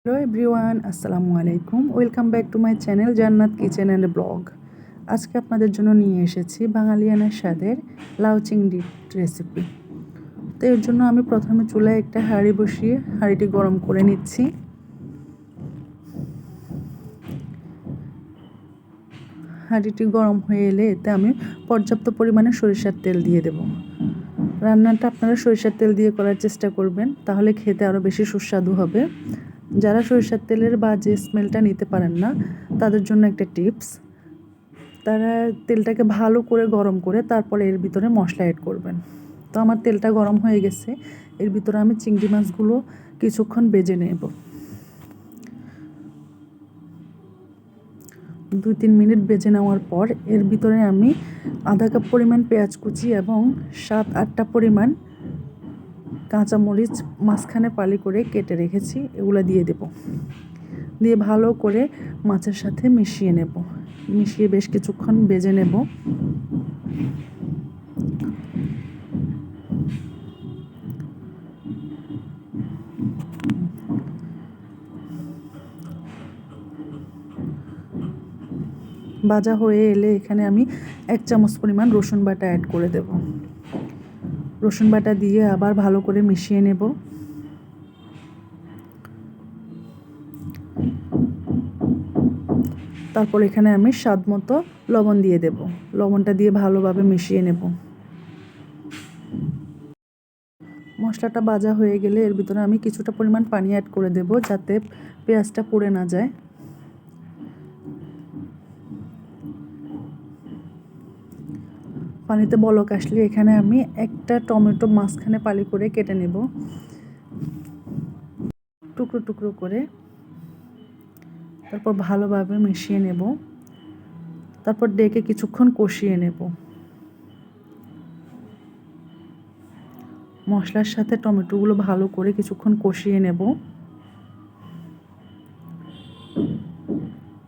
Hello everyone, আসসালামু আলাইকুম। Welcome back to my channel জান্নাত কিচেন অ্যান্ড ব্লগ। আজকে আপনাদের জন্য নিয়ে এসেছি বাঙালিয়ানা স্বাদের লাউ চিংড়ি রেসিপি। তো এর জন্য আমি প্রথমে চুলায় একটা হাঁড়ি বসিয়ে হাঁড়িটি গরম করে নিচ্ছি। হাঁড়িটি গরম হয়ে এলে এতে আমি পর্যাপ্ত পরিমাণে সরিষার তেল দিয়ে দেব। রান্নাটা আপনারা সরিষার তেল দিয়ে করার চেষ্টা করবেন, তাহলে খেতে আরও বেশি সুস্বাদু হবে। যারা সরিষার তেলের বাজে স্মেলটা নিতে পারেন না, তাদের জন্য একটা টিপস, তারা তেলটাকে ভালো করে গরম করে তারপরে এর ভিতরে মশলা অ্যাড করবেন। তো আমার তেলটা গরম হয়ে গেছে, এর ভিতরে আমি চিংড়ি মাছগুলো কিছুক্ষণ ভেজে নেব। 2-3 মিনিট ভেজে নেওয়ার পর এর ভিতরে আমি আধা কাপ পরিমাণ পেঁয়াজ কুচি এবং 7-8টা পরিমাণ কাঁচামরিচ মাঝখানে ফালি করে কেটে রেখেছি, এগুলো দিয়ে দেব। দিয়ে ভালো করে মাছের সাথে মিশিয়ে নেব। মিশিয়ে বেশ কিছুক্ষণ ভেজে নেব। ভাজা হয়ে এলে এখানে আমি 1 চামচ পরিমাণ রসুন বাটা অ্যাড করে দেব। রসুন বাটা দিয়ে আবার ভালো করে মিশিয়ে নেব। তারপর এখানে আমি স্বাদ মতো লবণ দিয়ে দেব। লবণটা দিয়ে ভালোভাবে মিশিয়ে নেব। মশলাটা ভাজা হয়ে গেলে এর ভিতরে আমি কিছুটা পরিমাণ পানি অ্যাড করে দেব, যাতে পেঁয়াজটা পুড়ে না যায়। পানিতে বলক আসলে এখানে আমি একটা টমেটো মাঝখানে ফালি করে কেটে নেব, টুকরো টুকরো করে। তারপর ভালোভাবে মিশিয়ে নেব। তারপর ডেকে কিছুক্ষণ কষিয়ে নেব। মশলার সাথে টমেটোগুলো ভালো করে কিছুক্ষণ কষিয়ে নেব।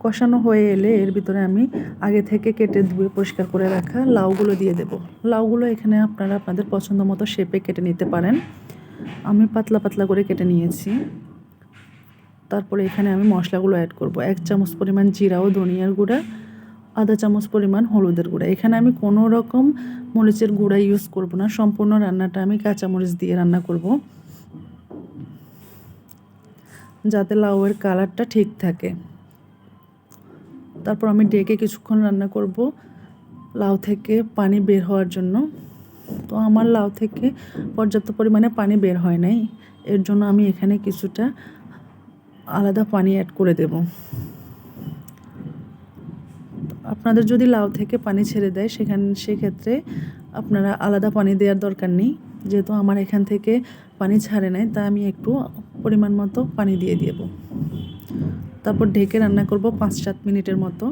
কষানো হয়ে এলে এর ভিতরে আমি আগে থেকে কেটে ধুয়ে পরিষ্কার করে রাখা লাউগুলো দিয়ে দেব। লাউগুলো এখানে আপনারা আপনাদের পছন্দ মতো শেপে কেটে নিতে পারেন। আমি পাতলা পাতলা করে কেটে নিয়েছি। তারপরে এখানে আমি মশলাগুলো অ্যাড করব। 1 চামচ পরিমাণ জিরা ও ধনিয়ার গুঁড়া, আধা চামচ পরিমাণ হলুদের গুঁড়া। এখানে আমি কোনো রকম মরিচের গুঁড়া ইউজ করব না, সম্পূর্ণ রান্নাটা আমি কাঁচামরিচ দিয়ে রান্না করব, যাতে লাউয়ের কালারটা ঠিক থাকে। তারপর আমি ডেকে কিছুক্ষণ রান্না করব লাউ থেকে পানি বের হওয়ার জন্য। তো আমার লাউ থেকে পর্যাপ্ত পরিমাণে পানি বের হয় নাই, এর জন্য আমি এখানে কিছুটা আলাদা পানি অ্যাড করে দেব। আপনাদের যদি লাউ থেকে পানি ছেড়ে দেয় সেক্ষেত্রে আপনারা আলাদা পানি দেওয়ার দরকার নেই। যেহেতু আমার এখান থেকে পানি ছাড়ে নাই, তা আমি একটু পরিমাণ মতো পানি দিয়ে দেব। তারপর ঢেকে রান্না করব 5-7 মিনিটের মতো।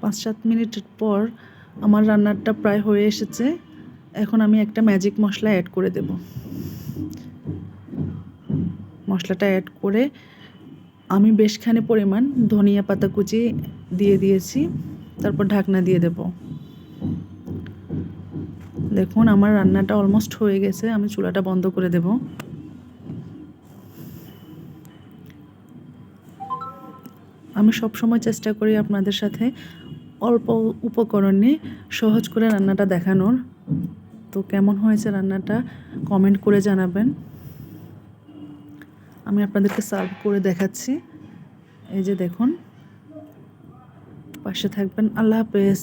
5-7 মিনিটের পর আমার রান্নাটা প্রায় হয়ে এসেছে। এখন আমি একটা ম্যাজিক মশলা অ্যাড করে দেব। মশলাটা অ্যাড করে আমি বেশখানি পরিমাণ ধনিয়া পাতা কুচি দিয়ে দিয়েছি। তারপর ঢাকনা দিয়ে দেব। দেখুন আমার রান্নাটা অলমোস্ট হয়ে গেছে, আমি চুলাটা বন্ধ করে দেব। আমি সবসময় চেষ্টা করি আপনাদের সাথে অল্প উপকরণে সহজ করে রান্নাটা দেখানোর। তো কেমন হয়েছে রান্নাটা কমেন্ট করে জানাবেন। আমি আপনাদেরকে সার্ভ করে দেখাচ্ছি। এই যে দেখুন, পাশে থাকবেন। আল্লাহ হাফেজ।